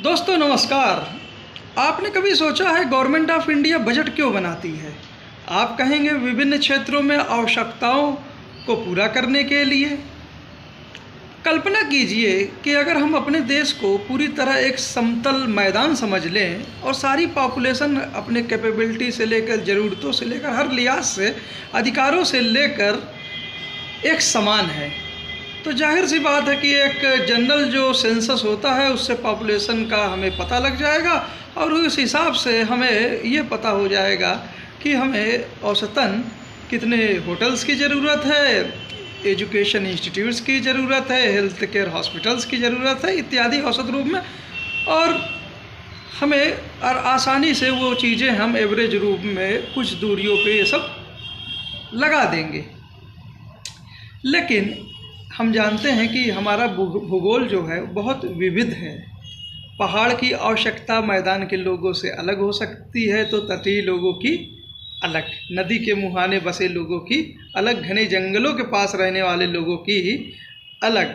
दोस्तों नमस्कार। आपने कभी सोचा है गवर्नमेंट ऑफ इंडिया बजट क्यों बनाती है? आप कहेंगे विभिन्न क्षेत्रों में आवश्यकताओं को पूरा करने के लिए। कल्पना कीजिए कि अगर हम अपने देश को पूरी तरह एक समतल मैदान समझ लें और सारी पॉपुलेशन अपने कैपेबिलिटी से लेकर, ज़रूरतों से लेकर, हर लिहाज से, अधिकारों से लेकर एक समान है, तो जाहिर सी बात है कि एक जनरल जो सेंसस होता है उससे पॉपुलेशन का हमें पता लग जाएगा और उस हिसाब से हमें ये पता हो जाएगा कि हमें औसतन कितने होटल्स की ज़रूरत है, एजुकेशन इंस्टीट्यूट्स की ज़रूरत है, हेल्थ केयर हॉस्पिटल्स की ज़रूरत है इत्यादि औसत रूप में। और हमें और आसानी से वो चीज़ें हम एवरेज रूप में कुछ दूरियों पे ये सब लगा देंगे। लेकिन हम जानते हैं कि हमारा भूगोल जो है बहुत विविध है। पहाड़ की आवश्यकता मैदान के लोगों से अलग हो सकती है तो तटीय लोगों की अलग, नदी के मुहाने बसे लोगों की अलग, घने जंगलों के पास रहने वाले लोगों की अलग।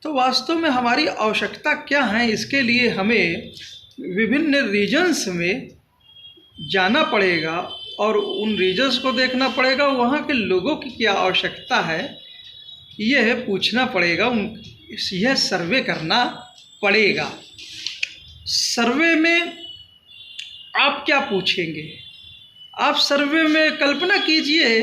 तो वास्तव में हमारी आवश्यकता क्या है, इसके लिए हमें विभिन्न रीजन्स में जाना पड़ेगा और उन रीजन्स को देखना पड़ेगा, वहाँ के लोगों की क्या आवश्यकता है यह पूछना पड़ेगा, यह सर्वे करना पड़ेगा। सर्वे में आप क्या पूछेंगे? आप सर्वे में कल्पना कीजिए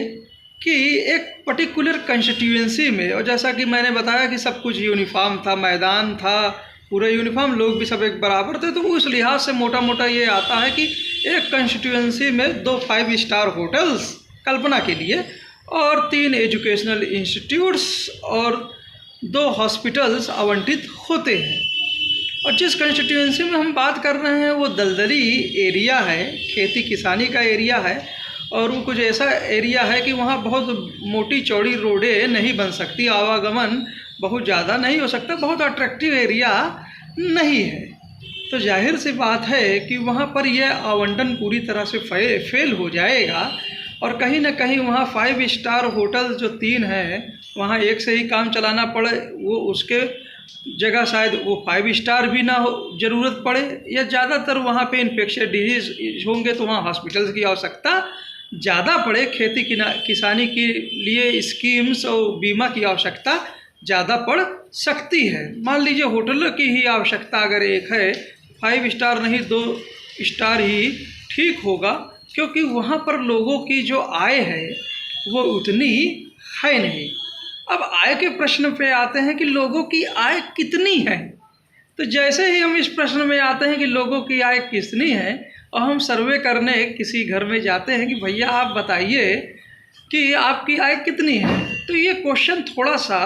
कि एक पर्टिकुलर कंस्टिट्यूएंसी में, और जैसा कि मैंने बताया कि सब कुछ यूनिफॉर्म था, मैदान था पूरा यूनिफॉर्म, लोग भी सब एक बराबर थे, तो उस लिहाज से मोटा मोटा ये आता है कि एक कंस्टिट्यूएंसी में 2 5 स्टार होटल्स कल्पना के लिए और 3 एजुकेशनल इंस्टीट्यूट्स और 2 हॉस्पिटल्स आवंटित होते हैं। और जिस कंस्टिट्यूएंसी में हम बात कर रहे हैं वो दलदली एरिया है, खेती किसानी का एरिया है, और वो कुछ ऐसा एरिया है कि वहाँ बहुत मोटी चौड़ी रोडें नहीं बन सकती, आवागमन बहुत ज़्यादा नहीं हो सकता, बहुत अट्रैक्टिव एरिया नहीं है। तो जाहिर सी बात है कि वहाँ पर यह आवंटन पूरी तरह से फेल हो जाएगा और कहीं ना कहीं वहाँ 5 स्टार होटल जो 3 हैं वहाँ एक से ही काम चलाना पड़े, वो उसके जगह शायद वो 5 स्टार भी ना हो ज़रूरत पड़े, या ज़्यादातर वहाँ पे इन्फेक्शियस डिजीज़ होंगे तो वहाँ हॉस्पिटल्स की आवश्यकता ज़्यादा पड़े, खेती किसानी के लिए स्कीम्स और बीमा की आवश्यकता ज़्यादा पड़ सकती है। मान लीजिए होटलों की ही आवश्यकता अगर एक है, 5 स्टार नहीं 2 स्टार ही ठीक होगा, क्योंकि वहाँ पर लोगों की जो आय है वो उतनी है नहीं। अब आय के प्रश्न पे आते हैं कि लोगों की आय कितनी है। तो जैसे ही हम इस प्रश्न में आते हैं कि लोगों की आय कितनी है और हम सर्वे करने किसी घर में जाते हैं कि भैया आप बताइए कि आपकी आय कितनी है, तो ये क्वेश्चन थोड़ा सा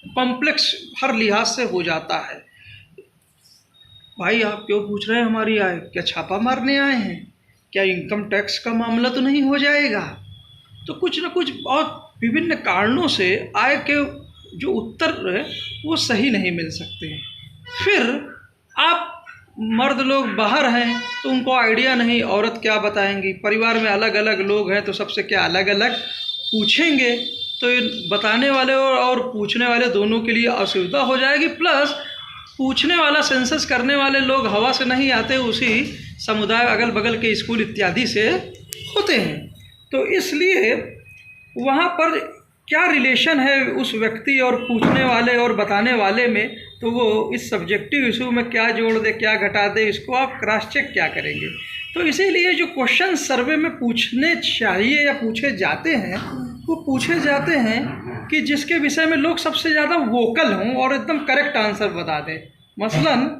कॉम्प्लेक्स हर लिहाज से हो जाता है। भाई आप क्यों पूछ रहे हैं हमारी आय? क्या छापा मारने आए हैं? क्या इनकम टैक्स का मामला तो नहीं हो जाएगा? तो कुछ ना कुछ बहुत विभिन्न कारणों से आय के जो उत्तर है वो सही नहीं मिल सकते हैं। फिर आप मर्द लोग बाहर हैं तो उनको आइडिया नहीं, औरत क्या बताएंगी, परिवार में अलग अलग लोग हैं तो सबसे क्या अलग अलग पूछेंगे, तो ये बताने वाले और पूछने वाले दोनों के लिए असुविधा हो जाएगी। प्लस पूछने वाला, सेंसस करने वाले लोग हवा से नहीं आते, उसी समुदाय अगल बगल के स्कूल इत्यादि से होते हैं, तो इसलिए वहाँ पर क्या रिलेशन है उस व्यक्ति और पूछने वाले और बताने वाले में, तो वो इस सब्जेक्टिव इशू में क्या जोड़ दे क्या घटा दे, इसको आप क्रॉस चेक क्या करेंगे। तो इसीलिए जो क्वेश्चन सर्वे में पूछने चाहिए या पूछे जाते हैं वो पूछे जाते हैं कि जिसके विषय में लोग सबसे ज़्यादा वोकल हों और एकदम करेक्ट आंसर बता दें। मसलन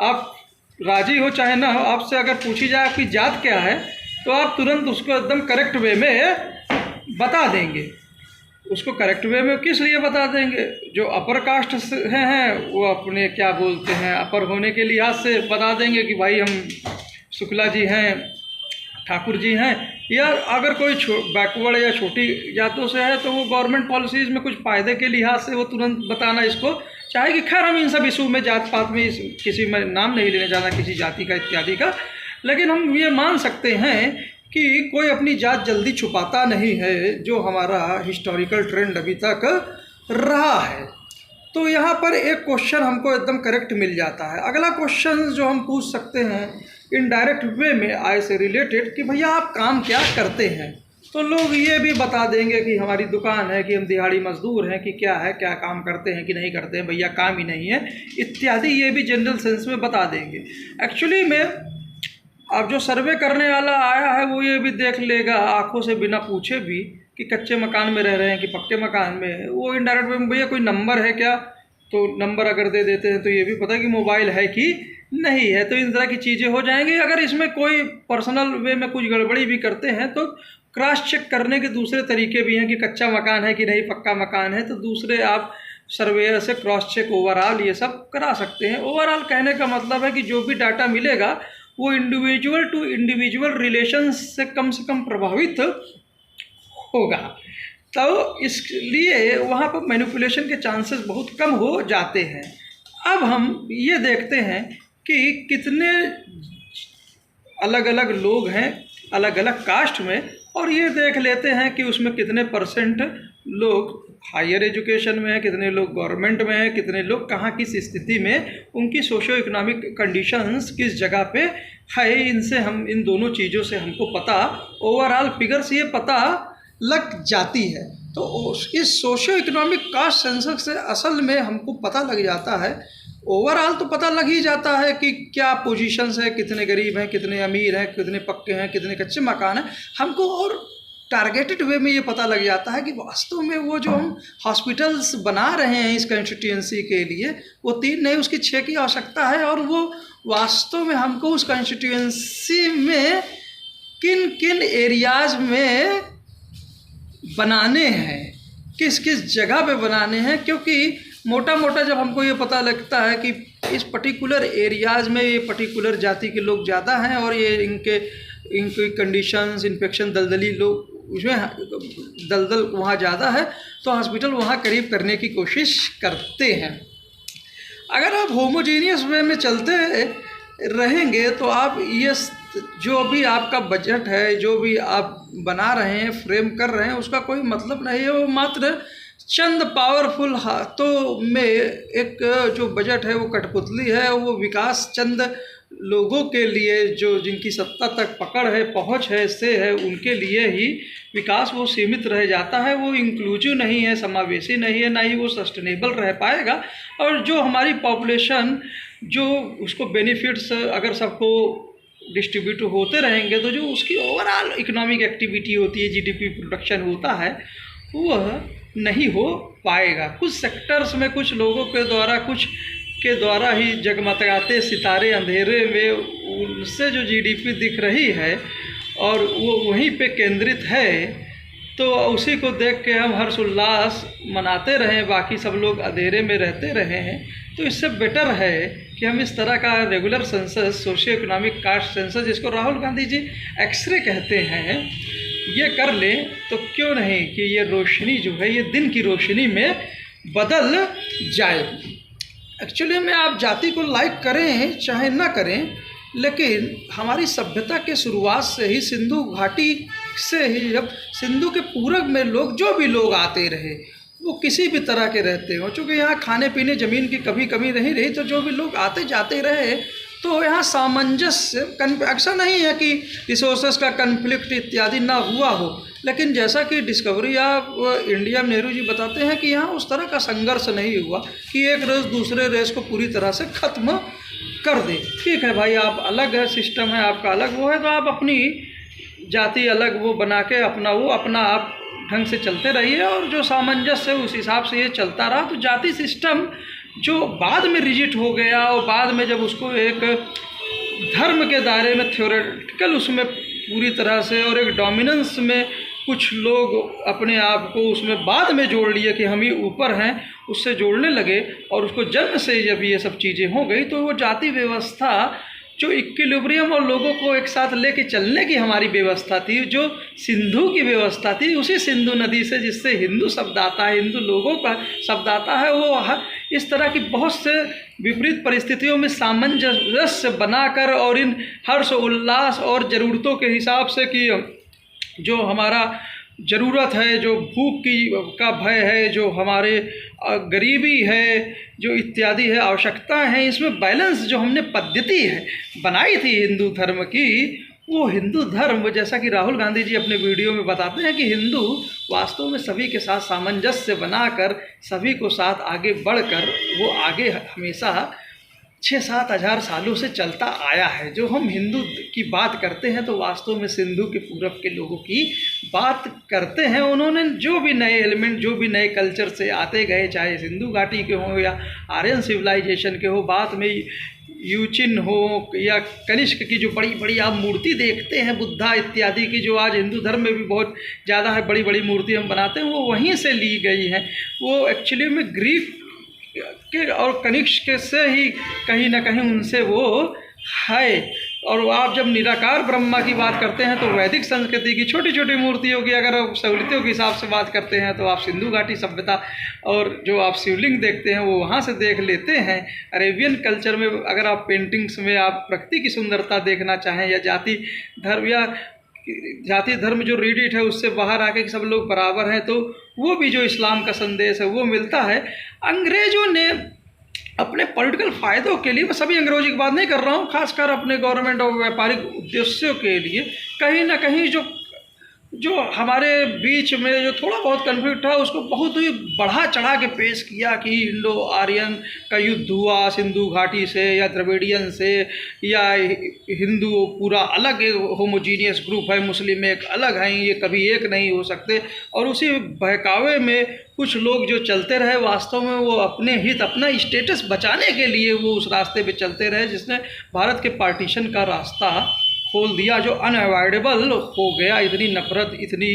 आप राजी हो चाहे ना हो, आपसे अगर पूछी जाए आपकी जात क्या है तो आप तुरंत उसको एकदम करेक्ट वे में बता देंगे। उसको करेक्ट वे में किस लिए बता देंगे? जो अपर कास्ट से हैं वो अपने क्या बोलते हैं अपर होने के लिहाज से बता देंगे कि भाई हम शुक्ला जी हैं, ठाकुर जी हैं, या अगर कोई बैकवर्ड या छोटी जातों से है तो वो गवर्नमेंट पॉलिसीज़ में कुछ फ़ायदे के लिहाज से वो तुरंत बताना इसको चाहेगी। खैर हम इन सब इशू में जात पात में किसी में नाम नहीं लेने जाना किसी जाति का इत्यादि का, लेकिन हम ये मान सकते हैं कि कोई अपनी जात जल्दी छुपाता नहीं है, जो हमारा हिस्टोरिकल ट्रेंड अभी तक रहा है। तो यहाँ पर एक क्वेश्चन हमको एकदम करेक्ट मिल जाता है। अगला क्वेश्चन जो हम पूछ सकते हैं इनडायरेक्ट वे में आय से रिलेटेड कि भैया आप काम क्या करते हैं, तो लोग ये भी बता देंगे कि हमारी दुकान है, कि हम दिहाड़ी मजदूर हैं, कि क्या है, क्या काम करते हैं कि नहीं करते हैं, भैया काम ही नहीं है इत्यादि, ये भी जनरल सेंस में बता देंगे। एक्चुअली में अब जो सर्वे करने वाला आया है वो ये भी देख लेगा आंखों से बिना पूछे भी कि कच्चे मकान में रह रहे हैं कि पक्के मकान में। वो इनडायरेक्ट वे में भैया कोई नंबर है क्या, तो नंबर अगर दे देते हैं तो ये भी पता है कि मोबाइल है कि नहीं है। तो इन तरह की चीज़ें हो जाएंगी। अगर इसमें कोई पर्सनल वे में कुछ गड़बड़ी भी करते हैं तो क्रॉस चेक करने के दूसरे तरीके भी हैं कि कच्चा मकान है कि नहीं, पक्का मकान है, तो दूसरे आप सर्वेयर से क्रॉस चेक ओवरऑल ये सब करा सकते हैं। ओवरऑल कहने का मतलब है कि जो भी डाटा मिलेगा वो इंडिविजुअल टू इंडिविजुअल रिलेशन से कम प्रभावित होगा, तो इसलिए वहाँ पर मैनिपुलेशन के चांसेस बहुत कम हो जाते हैं। अब हम ये देखते हैं कि कितने अलग अलग लोग हैं अलग अलग कास्ट में, और ये देख लेते हैं कि उसमें कितने परसेंट लोग हायर एजुकेशन में है, कितने लोग गवर्नमेंट में है, कितने लोग कहाँ किस स्थिति में, उनकी सोशो इकोनॉमिक कंडीशंस किस जगह पे है। इनसे हम इन दोनों चीज़ों से हमको पता ओवरऑल फिगर्स ये पता लग जाती है। तो इस सोशो इकोनॉमिक कास्ट सेंसस से असल में हमको पता लग जाता है, ओवरऑल तो पता लग ही जाता है कि क्या पोजीशंस है, कितने गरीब हैं, कितने अमीर हैं, कितने पक्के हैं, कितने कच्चे मकान हैं हमको, और टारगेटेड वे में ये पता लग जाता है कि वास्तव में वो जो हम हॉस्पिटल्स बना रहे हैं इस कंस्टिट्यूएंसी के लिए वो 3 नहीं उसकी 6 की आवश्यकता है, और वो वास्तव में हमको उस कंस्टिट्यूएंसी में किन किन एरियाज़ में बनाने हैं, किस किस जगह पे बनाने हैं। क्योंकि मोटा मोटा जब हमको ये पता लगता है कि इस पर्टिकुलर एरियाज़ में ये पर्टिकुलर जाति के लोग ज़्यादा हैं और ये इनकी कंडीशंस इन्फेक्शन दलदली लोग उसमें दलदल वहाँ ज़्यादा है, तो हॉस्पिटल वहाँ करीब करने की कोशिश करते हैं। अगर आप होमोजीनियस वे में चलते रहेंगे तो आप ये जो भी आपका बजट है, जो भी आप बना रहे हैं, फ्रेम कर रहे हैं, उसका कोई मतलब नहीं है। वो मात्र चंद पावरफुल हाथों में एक जो बजट है वो कठपुतली है। वो विकास चंद लोगों के लिए जो जिनकी सत्ता तक पकड़ है, पहुंच है, से है, उनके लिए ही विकास वो सीमित रह जाता है। वो इंक्लूसिव नहीं है, समावेशी नहीं है, ना ही वो सस्टेनेबल रह पाएगा। और जो हमारी पॉपुलेशन जो उसको बेनिफिट्स अगर सबको डिस्ट्रीब्यूट होते रहेंगे तो जो उसकी ओवरऑल इकोनॉमिक एक्टिविटी होती है, जीडीपी प्रोडक्शन होता है, वह नहीं हो पाएगा। कुछ सेक्टर्स में कुछ लोगों के द्वारा ही जगमगाते सितारे अंधेरे में उनसे जो जीडीपी दिख रही है और वो वहीं पे केंद्रित है, तो उसी को देख के हम हर्षोल्लास मनाते रहें, बाकी सब लोग अंधेरे में रहते रहे हैं। तो इससे बेटर है कि हम इस तरह का regular census, socio economic caste census, जिसको राहुल गांधी जी एक्सरे कहते हैं, ये कर लें तो क्यों नहीं कि ये रोशनी जो है ये दिन की रोशनी में बदल जाए। एक्चुअली में आप जाति को लाइक करें चाहे ना करें, लेकिन हमारी सभ्यता के शुरुआत से ही सिंधु घाटी से ही जब सिंधु के पूरब में लोग जो भी लोग आते रहे वो किसी भी तरह के रहते हों, चूँकि यहाँ खाने पीने ज़मीन की कभी कमी नहीं रही, तो जो भी लोग आते जाते रहे तो यहाँ सामंजस्य ऐसा नहीं है कि रिसोर्सेज का कन्फ्लिक्ट इत्यादि ना हुआ हो। लेकिन जैसा कि डिस्कवरी ऑफ इंडिया में नेहरू जी बताते हैं कि यहाँ उस तरह का संघर्ष नहीं हुआ कि एक रेस दूसरे रेस को पूरी तरह से ख़त्म कर दे। ठीक है भाई, आप अलग है, सिस्टम है आपका अलग वो है, तो आप अपनी जाति अलग वो बना के अपना आप ढंग से चलते रहिए, और जो सामंजस्य है उस हिसाब से ये चलता रहा। तो जाति सिस्टम जो बाद में रिजिट हो गया और बाद में जब उसको एक धर्म के दायरे में थ्योरेटिकल उसमें पूरी तरह से और एक डोमिनेंस में कुछ लोग अपने आप को उसमें बाद में जोड़ लिए कि हम ही ऊपर हैं, उससे जोड़ने लगे, और उसको जन्म से जब ये सब चीज़ें हो गई तो वो जाति व्यवस्था जो इक्विलिब्रियम और लोगों को एक साथ लेके चलने की हमारी व्यवस्था थी, जो सिंधु की व्यवस्था थी, उसी सिंधु नदी से जिससे हिंदू शब्द आता है, हिंदू लोगों का शब्द आता है, वो इस तरह की बहुत से विपरीत परिस्थितियों में सामंजस्य बनाकर और इन हर्ष उल्लास और ज़रूरतों के हिसाब से कि जो हमारा ज़रूरत है, जो भूख की का भय है, जो हमारे गरीबी है, जो इत्यादि है आवश्यकताएं हैं, इसमें बैलेंस जो हमने पद्धति है बनाई थी हिंदू धर्म की, वो हिंदू धर्म, जैसा कि राहुल गांधी जी अपने वीडियो में बताते हैं कि हिंदू वास्तव में सभी के साथ सामंजस्य बनाकर, सभी को साथ आगे बढ़कर वो आगे हमेशा 6-7 हज़ार सालों से चलता आया है। जो हम हिंदू की बात करते हैं तो वास्तव में सिंधु के पूरब के लोगों की बात करते हैं। उन्होंने जो भी नए एलिमेंट, जो भी नए कल्चर से आते गए, चाहे सिंधु घाटी के हों या आर्यन सिविलाइजेशन के हो, बाद में यूचिन हो या कनिष्क की जो बड़ी बड़ी आप मूर्ति देखते हैं, बुद्धा इत्यादि की, जो आज हिंदू धर्म में भी बहुत ज़्यादा है, बड़ी बड़ी मूर्ति हम बनाते हैं, वो वहीं से ली गई हैं। वो एक्चुअली में ग्रीक के और कनिष्क से ही कहीं ना कहीं उनसे वो है। और आप जब निराकार ब्रह्मा की बात करते हैं तो वैदिक संस्कृति की छोटी छोटी मूर्तियों की अगर आप सहूलियतों के हिसाब से बात करते हैं तो आप सिंधु घाटी सभ्यता और जो आप शिवलिंग देखते हैं वो वहाँ से देख लेते हैं। अरेबियन कल्चर में अगर आप पेंटिंग्स में आप प्रकृति की सुंदरता देखना चाहें या जाति धर्म जो रीडिट है उससे बाहर आके कि सब लोग बराबर हैं, तो वो भी जो इस्लाम का संदेश है वो मिलता है। अंग्रेज़ों ने अपने पॉलिटिकल फ़ायदों के लिए, मैं सभी अंग्रेज़ों की बात नहीं कर रहा हूँ, खासकर अपने गवर्नमेंट और व्यापारिक उद्देश्यों के लिए कहीं ना कहीं जो हमारे बीच में जो थोड़ा बहुत कन्फ्लिक्ट था उसको बहुत ही बढ़ा चढ़ा के पेश किया कि इंडो आर्यन का युद्ध हुआ सिंधु घाटी से या द्रविडियन से, या हिंदू पूरा अलग होमोजीनियस ग्रुप है, मुस्लिम एक अलग हैं, ये कभी एक नहीं हो सकते। और उसी बहकावे में कुछ लोग जो चलते रहे, वास्तव में वो अपने हित, अपना स्टेटस बचाने के लिए वो उस रास्ते पे चलते रहे जिसने भारत के पार्टीशन का रास्ता खोल दिया, जो अनअवॉइडेबल हो गया। इतनी नफरत, इतनी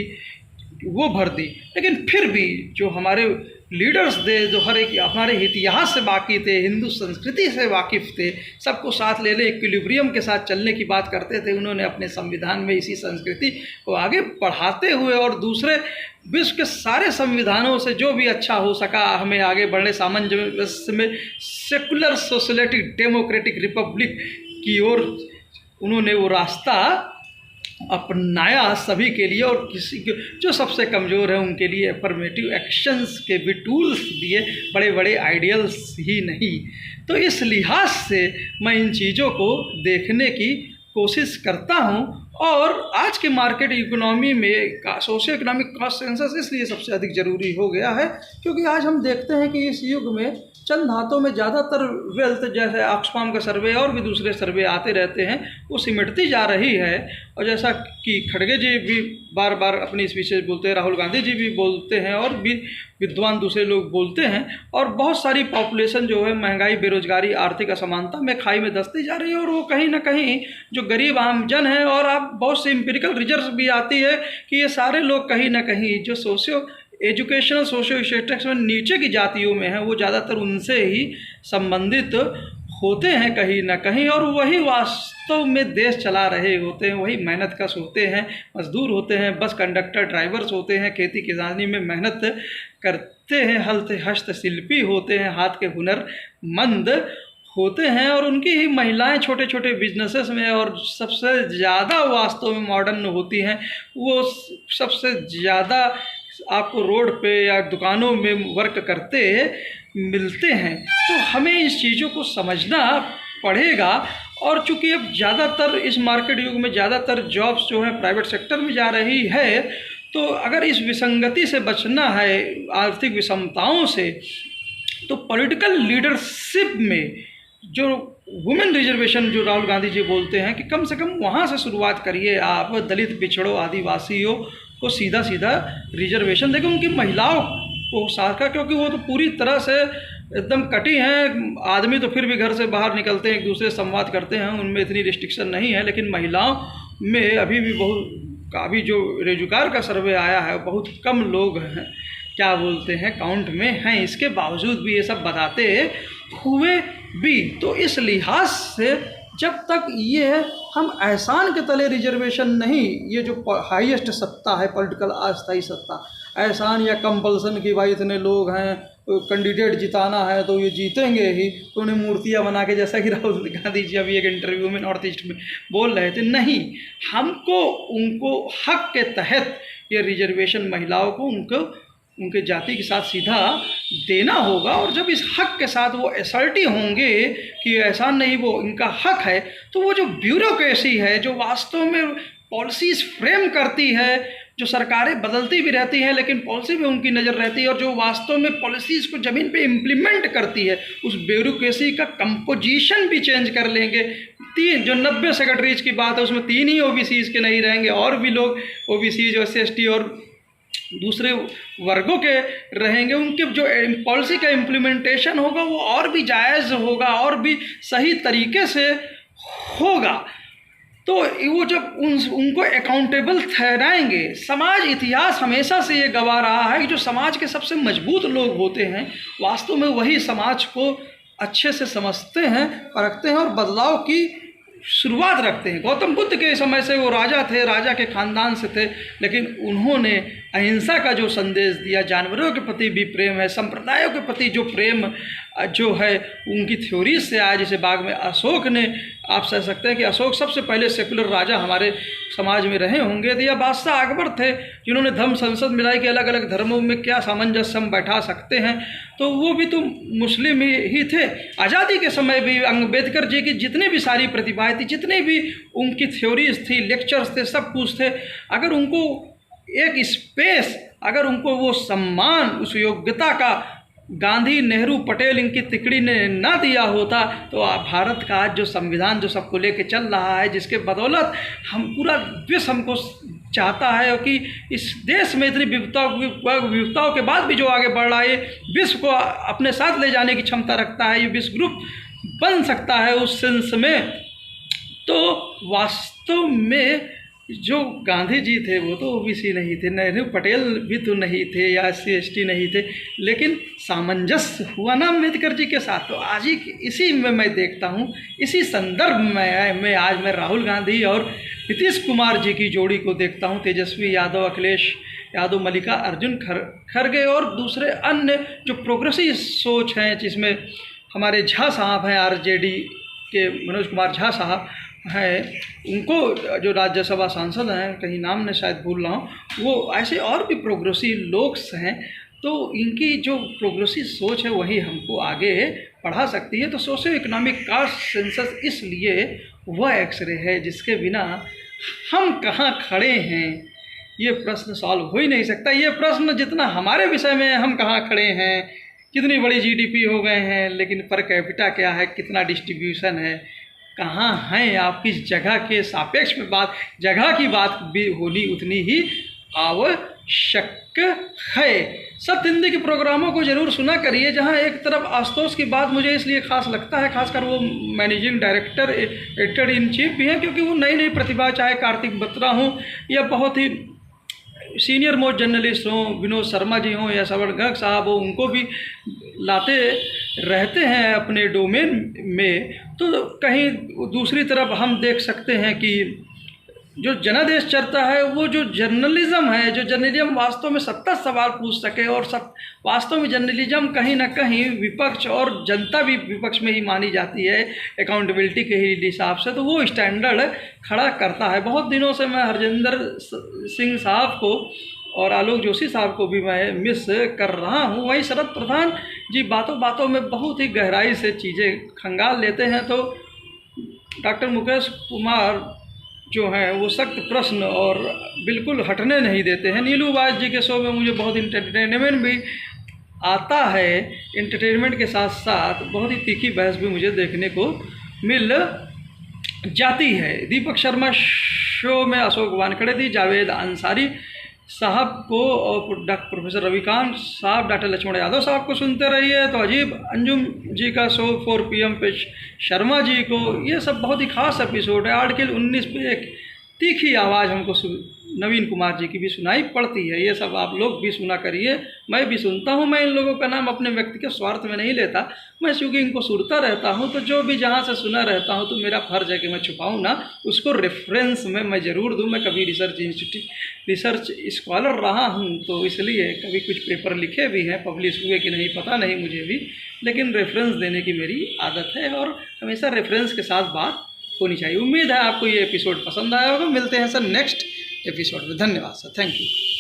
वो भर दी। लेकिन फिर भी जो हमारे लीडर्स थे, जो हर एक हमारे इतिहास से वाकिफ़ थे, हिंदू संस्कृति से वाकिफ़ थे, सबको साथ ले इक्विलिब्रियम के साथ चलने की बात करते थे, उन्होंने अपने संविधान में इसी संस्कृति को आगे बढ़ाते हुए और दूसरे विश्व के सारे संविधानों से जो भी अच्छा हो सका हमें आगे बढ़ने, सामंजस्य में सेकुलर सोशलिस्टिक डेमोक्रेटिक रिपब्लिक की ओर उन्होंने वो रास्ता अपनाया सभी के लिए। और किसी के जो सबसे कमज़ोर है उनके लिए अफर्मेटिव एक्शंस के भी टूल्स दिए, बड़े बड़े आइडियल्स ही नहीं। तो इस लिहाज से मैं इन चीज़ों को देखने की कोशिश करता हूँ। और आज के मार्केट इकोनॉमी में सोशियो इकोनॉमिक कॉन्सेंसस इसलिए सबसे अधिक ज़रूरी हो गया है क्योंकि आज हम देखते हैं कि इस युग में चंद हाथों में ज़्यादातर वेल्थ, जैसे ऑक्सफाम का सर्वे और भी दूसरे सर्वे आते रहते हैं, वो सिमटती जा रही है। और जैसा कि खड़गे जी भी बार बार अपनी इस विषय बोलते हैं, राहुल गांधी जी भी बोलते हैं और भी विद्वान दूसरे लोग बोलते हैं, और बहुत सारी पॉपुलेशन जो है महंगाई, बेरोजगारी, आर्थिक असमानता में खाई में धंसती जा रही है। और वो कहीं ना कहीं जो गरीब आम जन है, और आप बहुत सी एम्पिरिकल रिजल्ट भी आती है कि ये सारे लोग कहीं ना कहीं जो एजुकेशनल सोशियो स्टेटस में नीचे की जातियों में हैं, वो ज़्यादातर उनसे ही संबंधित होते हैं कहीं ना कहीं, और वही वास्तव में देश चला रहे होते हैं। वही मेहनत कश होते हैं, मजदूर होते हैं, बस कंडक्टर, ड्राइवर्स होते हैं, खेती किसानी में मेहनत करते हैं, हस्तशिल्पी होते हैं, हाथ के हुनरमंद होते हैं, और उनकी ही महिलाएं छोटे छोटे बिजनेसेस में और सबसे ज़्यादा वास्तव में मॉडर्न होती हैं। वो सबसे ज़्यादा आपको रोड पे या दुकानों में वर्क करते मिलते हैं। तो हमें इस चीज़ों को समझना पड़ेगा। और चूँकि अब ज़्यादातर इस मार्केट युग में ज़्यादातर जॉब्स जो है प्राइवेट सेक्टर में जा रही है, तो अगर इस विसंगति से बचना है, आर्थिक विषमताओं से, तो पॉलिटिकल लीडरशिप में जो वुमेन रिजर्वेशन जो राहुल गांधी जी बोलते हैं कि कम से कम वहाँ से शुरुआत करिए आप। दलित, पिछड़ों, आदिवासियों को सीधा सीधा रिजर्वेशन देखें, उनकी महिलाओं को साथ, क्योंकि वो तो पूरी तरह से एकदम कटी हैं। आदमी तो फिर भी घर से बाहर निकलते हैं, एक दूसरे से संवाद करते हैं, उनमें इतनी रिस्ट्रिक्शन नहीं है। लेकिन महिलाओं में अभी भी अभी जो रेजुकार का सर्वे आया है, बहुत कम लोग हैं, क्या बोलते हैं, काउंट में हैं। इसके बावजूद भी ये सब बताते हुए भी, तो इस लिहाज से जब तक ये हम एहसान के तले रिजर्वेशन नहीं, ये जो हाईएस्ट सत्ता है पॉलिटिकल अस्थायी सत्ता, एहसान या कंपल्सन की भाई इतने लोग हैं, कैंडिडेट जिताना है तो ये जीतेंगे ही, तो उन्हें मूर्तियाँ बना के, जैसा कि राहुल गांधी जी अभी एक इंटरव्यू में नॉर्थ ईस्ट में बोल रहे थे, नहीं, हमको उनको हक के तहत ये रिजर्वेशन महिलाओं को उनके जाति के साथ सीधा देना होगा। और जब इस हक के साथ वो असर्टिव होंगे कि ऐसा नहीं, वो इनका हक है, तो वो जो ब्यूरोक्रेसी है जो वास्तव में पॉलिसीज़ फ्रेम करती है, जो सरकारें बदलती भी रहती हैं लेकिन पॉलिसी पे उनकी नज़र रहती है, और जो वास्तव में पॉलिसीज़ को ज़मीन पे इम्प्लीमेंट करती है, उस ब्यूरोक्रेसी का कंपोजिशन भी चेंज कर लेंगे। जो 90 सेक्रेटरीज की बात है उसमें 3 ही ओबीसीज के नहीं रहेंगे, और भी लोग ओबीसीज और SC और दूसरे वर्गों के रहेंगे। उनके जो पॉलिसी का इम्प्लीमेंटेशन होगा वो और भी जायज़ होगा और भी सही तरीके से होगा। तो वो जब उनको अकाउंटेबल ठहराएंगे, समाज इतिहास हमेशा से ये गवाह रहा है कि जो समाज के सबसे मजबूत लोग होते हैं वास्तव में वही समाज को अच्छे से समझते हैं, परखते हैं और बदलाव की शुरुआत रखते हैं। गौतम बुद्ध के समय से वो राजा थे, राजा के ख़ानदान से थे, लेकिन उन्होंने अहिंसा का जो संदेश दिया, जानवरों के प्रति भी प्रेम है, संप्रदायों के प्रति जो प्रेम जो है उनकी थ्योरी से आया। जैसे बाद में अशोक ने, आप कह सकते हैं कि अशोक सबसे पहले सेकुलर राजा हमारे समाज में रहे होंगे। तो या बादशाह अकबर थे जिन्होंने धर्म संसद मिलाई कि अलग अलग धर्मों में क्या सामंजस्य हम बैठा सकते हैं, तो वो भी तो मुस्लिम ही थे। आज़ादी के समय भी अम्बेडकर जी की जितनी भी सारी प्रतिभाएं थी, जितनी भी उनकी थ्योरीज थी, लेक्चर्स थे, सब कुछ थे, अगर उनको एक स्पेस, अगर उनको वो सम्मान, उस योग्यता का गांधी, नेहरू, पटेल, इनकी तिकड़ी ने ना दिया होता तो भारत का आज जो संविधान जो सबको लेके चल रहा है, जिसके बदौलत हम पूरा विश्व हमको चाहता है कि इस देश में इतनी विविधताओं के बाद भी जो आगे बढ़ रहा है, विश्व को अपने साथ ले जाने की क्षमता रखता है, ये विश्व ग्रुप बन सकता है उस सेंस में। तो वास्तव में जो गांधी जी थे वो तो ओबीसी नहीं थे, नेहरू पटेल भी तो नहीं थे या SC ST नहीं थे, लेकिन सामंजस्य हुआ ना अम्बेडकर जी के साथ। तो आज ही इसी में मैं देखता हूँ, इसी संदर्भ में आज मैं राहुल गांधी और नीतीश कुमार जी की जोड़ी को देखता हूँ। तेजस्वी यादव, अखिलेश यादव, मल्लिका अर्जुन खड़गे और दूसरे अन्य जो प्रोग्रेसिव सोच हैं, जिसमें हमारे झा साहब हैं, RJD के मनोज कुमार झा साहब हैं, उनको जो राज्यसभा सांसद हैं, कहीं नाम ने शायद भूल रहा हूँ, वो ऐसे और भी प्रोग्रेसिव लोग हैं। तो इनकी जो प्रोग्रेसिव सोच है वही हमको आगे बढ़ा सकती है। तो सोशियो इकोनॉमिक कास्ट सेंसस इसलिए वह एक्सरे है जिसके बिना हम कहाँ खड़े हैं ये प्रश्न सॉल्व हो ही नहीं सकता। ये प्रश्न जितना हमारे विषय में हम कहाँ खड़े हैं, कितनी बड़ी GDP हो गए हैं, लेकिन पर कैपिटा क्या है, कितना डिस्ट्रीब्यूशन है, कहाँ हैं आप, किस जगह के सापेक्ष में बात, जगह की बात भी होनी उतनी ही आवश्यक है। सत्य हिंदी के प्रोग्रामों को ज़रूर सुना करिए, जहाँ एक तरफ आशुतोष की बात मुझे इसलिए खास लगता है, खासकर वो managing director, editor in chief भी हैं, क्योंकि वो नई नई प्रतिभा, चाहे कार्तिक बत्रा हों या बहुत ही सीनियर मोस्ट जर्नलिस्ट हों, विनोद शर्मा जी हों या श्रवण गर्ग साहब हो, उनको भी लाते रहते हैं अपने डोमेन में। तो कहीं दूसरी तरफ हम देख सकते हैं कि जो जनादेश चर्चा है, वो जो जर्नलिज्म है, जो जर्नलिज्म वास्तव में सत्ता सवाल पूछ सके, और वास्तव में जर्नलिज्म कहीं ना कहीं विपक्ष और जनता भी विपक्ष में ही मानी जाती है अकाउंटेबिलिटी के ही हिसाब से, तो वो स्टैंडर्ड खड़ा करता है। बहुत दिनों से मैं हरजिंदर सिंह साहब को और आलोक जोशी साहब को भी मैं मिस कर रहा हूँ। वहीं शरद प्रधान जी बातों बातों में बहुत ही गहराई से चीज़ें खंगाल लेते हैं, तो डॉक्टर मुकेश कुमार जो हैं वो सख्त प्रश्न और बिल्कुल हटने नहीं देते हैं। नीलू बाज जी के शो में मुझे बहुत इंटरटेनमेंट भी आता है, इंटरटेनमेंट के साथ साथ बहुत ही तीखी बहस भी मुझे देखने को मिल जाती है। दीपक शर्मा शो में अशोक वानखड़े, जावेद अंसारी साहब को और प्रोफेसर रविकांत साहब, डॉक्टर लक्ष्मण यादव साहब को सुनते रहिए। तो अजीब अंजुम जी का शो 4 PM पे शर्मा जी को, ये सब बहुत ही खास एपिसोड है। आर्टिकल 19 पे एक तीखी आवाज़ हमको नवीन कुमार जी की भी सुनाई पड़ती है। ये सब आप लोग भी सुना करिए, मैं भी सुनता हूँ। मैं इन लोगों का नाम अपने व्यक्तिगत स्वार्थ में नहीं लेता, मैं चूँकि इनको सुनता रहता हूँ, तो जो भी जहाँ से सुना रहता हूँ तो मेरा फर्ज है कि मैं छुपाऊँ ना, उसको रेफरेंस में मैं ज़रूर दूँ। मैं कभी रिसर्च स्कॉलर रहा हूँ, तो इसलिए कभी कुछ पेपर लिखे भी हैं, पब्लिश हुए कि नहीं पता नहीं मुझे भी, लेकिन रेफरेंस देने की मेरी आदत है और हमेशा रेफरेंस के साथ बात होनी चाहिए। उम्मीद है आपको ये एपिसोड पसंद आया होगा। मिलते हैं सर नेक्स्ट एपिसोड में। धन्यवाद सर, थैंक यू।